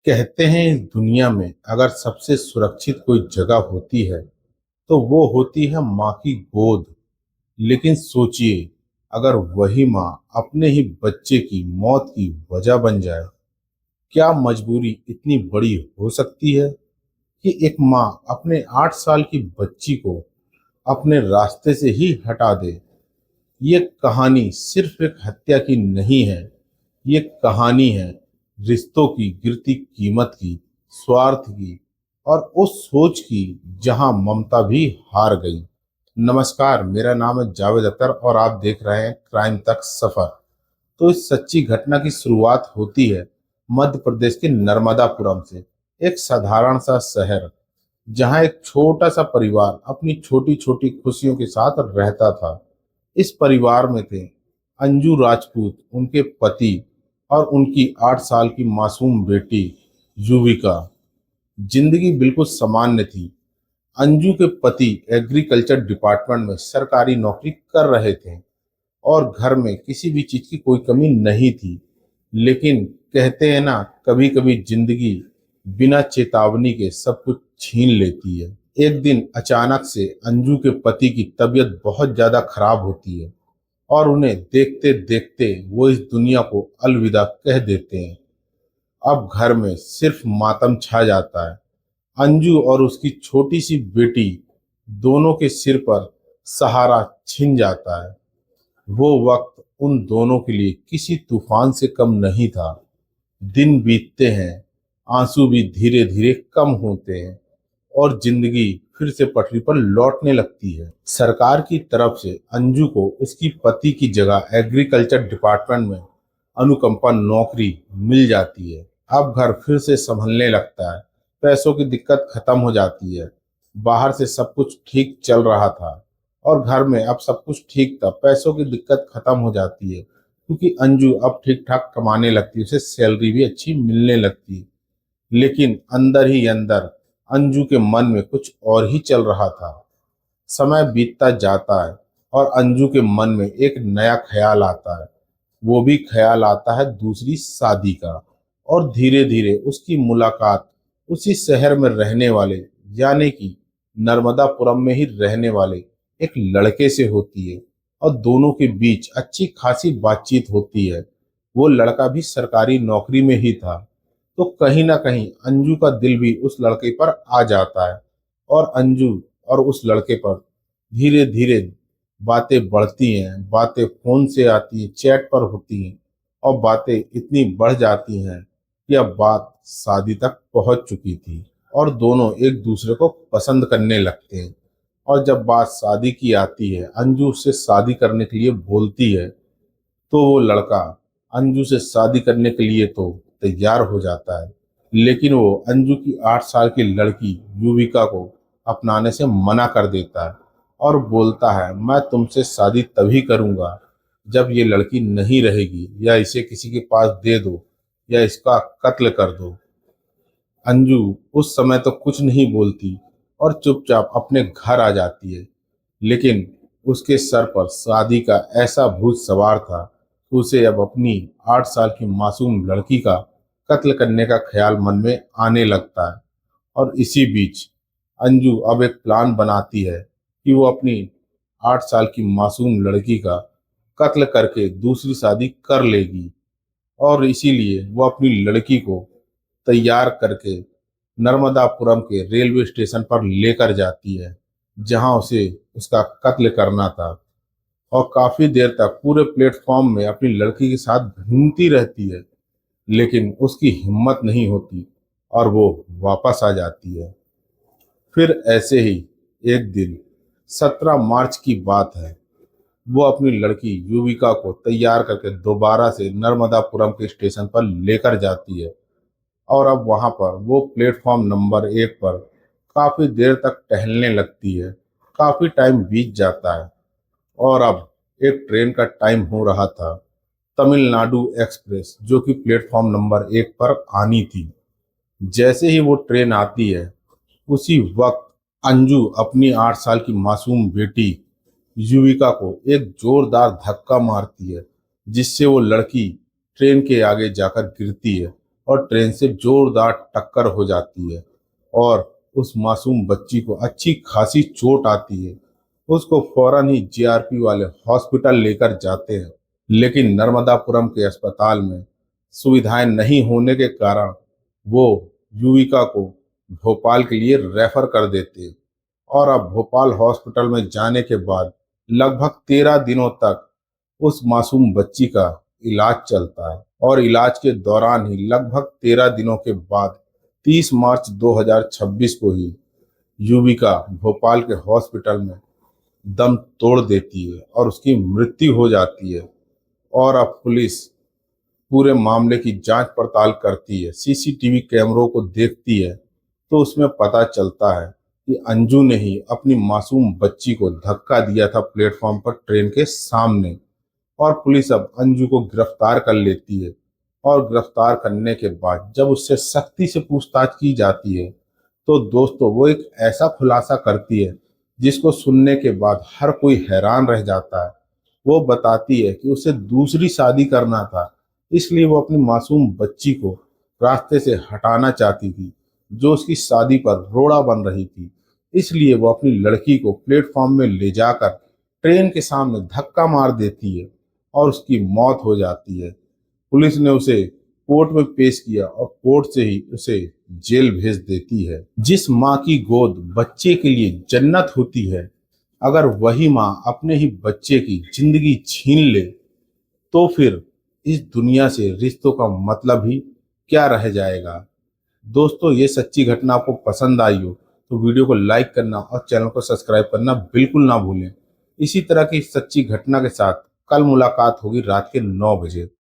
कहते हैं इस दुनिया में अगर सबसे सुरक्षित कोई जगह होती है तो वो होती है माँ की गोद। लेकिन सोचिए, अगर वही माँ अपने ही बच्चे की मौत की वजह बन जाए, क्या मजबूरी इतनी बड़ी हो सकती है कि एक माँ अपने 8 साल की बच्ची को अपने रास्ते से ही हटा दे। ये कहानी सिर्फ एक हत्या की नहीं है, ये कहानी है रिश्तों की गिरती कीमत की, स्वार्थ की और उस सोच की जहां ममता भी हार गई। नमस्कार, मेरा नाम है जावेद अख्तर और आप देख रहे हैं क्राइम तक सफर। तो इस सच्ची घटना की शुरुआत होती है मध्य प्रदेश के नर्मदापुरम से। एक साधारण सा शहर जहां एक छोटा सा परिवार अपनी छोटी छोटी खुशियों के साथ रहता था। इस परिवार में थे अंजू राजपूत, उनके पति और उनकी 8 साल की मासूम बेटी युविका। जिंदगी बिल्कुल सामान्य थी। अंजू के पति एग्रीकल्चर डिपार्टमेंट में सरकारी नौकरी कर रहे थे और घर में किसी भी चीज की कोई कमी नहीं थी। लेकिन कहते हैं ना, कभी कभी जिंदगी बिना चेतावनी के सब कुछ छीन लेती है। एक दिन अचानक से अंजू के पति की तबीयत बहुत ज्यादा खराब होती है और उन्हें देखते देखते वो इस दुनिया को अलविदा कह देते हैं। अब घर में सिर्फ मातम छा जाता है। अंजू और उसकी छोटी सी बेटी दोनों के सिर पर सहारा छिन जाता है। वो वक्त उन दोनों के लिए किसी तूफान से कम नहीं था। दिन बीतते हैं, आंसू भी धीरे धीरे कम होते हैं और जिंदगी फिर से पटरी पर लौटने लगती है। सरकार की तरफ से अंजू को उसकी पति की जगह एग्रीकल्चर डिपार्टमेंट में अनुकंपा नौकरी मिल जाती है। अब घर फिर से संभलने लगता है। पैसों की दिक्कत खत्म हो जाती है। बाहर से सब कुछ ठीक चल रहा था और घर में अब सब कुछ ठीक था। पैसों की दिक्कत खत्म हो जाती है क्योंकि अंजू अब ठीक ठाक कमाने लगती है, उसे सैलरी भी अच्छी मिलने लगती है। लेकिन अंदर ही अंदर अंजू के मन में कुछ और ही चल रहा था। समय बीतता जाता है और अंजू के मन में एक नया ख्याल आता है। वो भी ख्याल आता है दूसरी शादी का। और धीरे धीरे उसकी मुलाकात उसी शहर में रहने वाले, यानी कि नर्मदापुरम में ही रहने वाले एक लड़के से होती है और दोनों के बीच अच्छी खासी बातचीत होती है। वो लड़का भी सरकारी नौकरी में ही था, तो कहीं ना कहीं अंजू का दिल भी उस लड़के पर आ जाता है और अंजू और उस लड़के पर धीरे धीरे बातें बढ़ती हैं। बातें फोन से आती हैं, चैट पर होती हैं और बातें इतनी बढ़ जाती हैं कि अब बात शादी तक पहुंच चुकी थी और दोनों एक दूसरे को पसंद करने लगते हैं। और जब बात शादी की आती है, अंजू उससे शादी करने के लिए बोलती है, तो वो लड़का अंजू से शादी करने के लिए तो तैयार हो जाता है। लेकिन वो अंजू की 8 साल की लड़की युविका को अपनाने से मना कर देता है और बोलता है, मैं तुमसे शादी तभी करूंगा जब ये लड़की नहीं रहेगी, या इसे किसी के पास दे दो या इसका कत्ल कर दो। अंजू उस समय तो कुछ नहीं बोलती और चुपचाप अपने घर आ जाती है। लेकिन उसके सर पर शादी का ऐसा भूत सवार था कि उसे अब अपनी 8 साल की मासूम लड़की का कत्ल करने का ख्याल मन में आने लगता है। और इसी बीच अंजू अब एक प्लान बनाती है कि वो अपनी 8 साल की मासूम लड़की का कत्ल करके दूसरी शादी कर लेगी। और इसीलिए वो अपनी लड़की को तैयार करके नर्मदापुरम के रेलवे स्टेशन पर लेकर जाती है, जहां उसे उसका कत्ल करना था। और काफी देर तक पूरे प्लेटफॉर्म में अपनी लड़की के साथ घूमती रहती है, लेकिन उसकी हिम्मत नहीं होती और वो वापस आ जाती है। फिर ऐसे ही एक दिन 17 मार्च की बात है, वो अपनी लड़की युविका को तैयार करके दोबारा से नर्मदापुरम के स्टेशन पर लेकर जाती है। और अब वहां पर वो प्लेटफॉर्म नंबर 1 पर काफी देर तक टहलने लगती है। काफी टाइम बीत जाता है और अब एक ट्रेन का टाइम हो रहा था, तमिलनाडु एक्सप्रेस, जो कि प्लेटफॉर्म नंबर 1 पर आनी थी। जैसे ही वो ट्रेन आती है, उसी वक्त अंजू अपनी 8 साल की मासूम बेटी युविका को एक जोरदार धक्का मारती है, जिससे वो लड़की ट्रेन के आगे जाकर गिरती है और ट्रेन से जोरदार टक्कर हो जाती है और उस मासूम बच्ची को अच्छी खासी चोट आती है। उसको फौरन ही जीआरपी वाले हॉस्पिटल लेकर जाते हैं, लेकिन नर्मदापुरम के अस्पताल में सुविधाएं नहीं होने के कारण वो युविका को भोपाल के लिए रेफर कर देते हैं। और अब भोपाल हॉस्पिटल में जाने के बाद लगभग 13 दिनों तक उस मासूम बच्ची का इलाज चलता है और इलाज के दौरान ही लगभग 13 दिनों के बाद 30 मार्च 2026 को ही युविका भोपाल के हॉस्पिटल में दम तोड़ देती है और उसकी मृत्यु हो जाती है। और अब पुलिस पूरे मामले की जांच पड़ताल करती है, सीसीटीवी कैमरों को देखती है, तो उसमें पता चलता है कि अंजू ने ही अपनी मासूम बच्ची को धक्का दिया था प्लेटफॉर्म पर ट्रेन के सामने। और पुलिस अब अंजू को गिरफ्तार कर लेती है और गिरफ्तार करने के बाद जब उससे सख्ती से पूछताछ की जाती है तो दोस्तों वो एक ऐसा खुलासा करती है जिसको सुनने के बाद हर कोई हैरान रह जाता है। वो बताती है कि उसे दूसरी शादी करना था, इसलिए वो अपनी मासूम बच्ची को रास्ते से हटाना चाहती थी जो उसकी शादी पर रोड़ा बन रही थी। इसलिए वो अपनी लड़की को प्लेटफॉर्म में ले जाकर ट्रेन के सामने धक्का मार देती है और उसकी मौत हो जाती है। पुलिस ने उसे कोर्ट में पेश किया और कोर्ट से ही उसे जेल भेज देती है। जिस माँ की गोद बच्चे के लिए जन्नत होती है, अगर वही माँ अपने ही बच्चे की जिंदगी छीन ले तो फिर इस दुनिया से रिश्तों का मतलब ही क्या रह जाएगा। दोस्तों, ये सच्ची घटना आपको पसंद आई हो तो वीडियो को लाइक करना और चैनल को सब्सक्राइब करना बिल्कुल ना भूलें। इसी तरह की सच्ची घटना के साथ कल मुलाकात होगी रात के 9 बजे।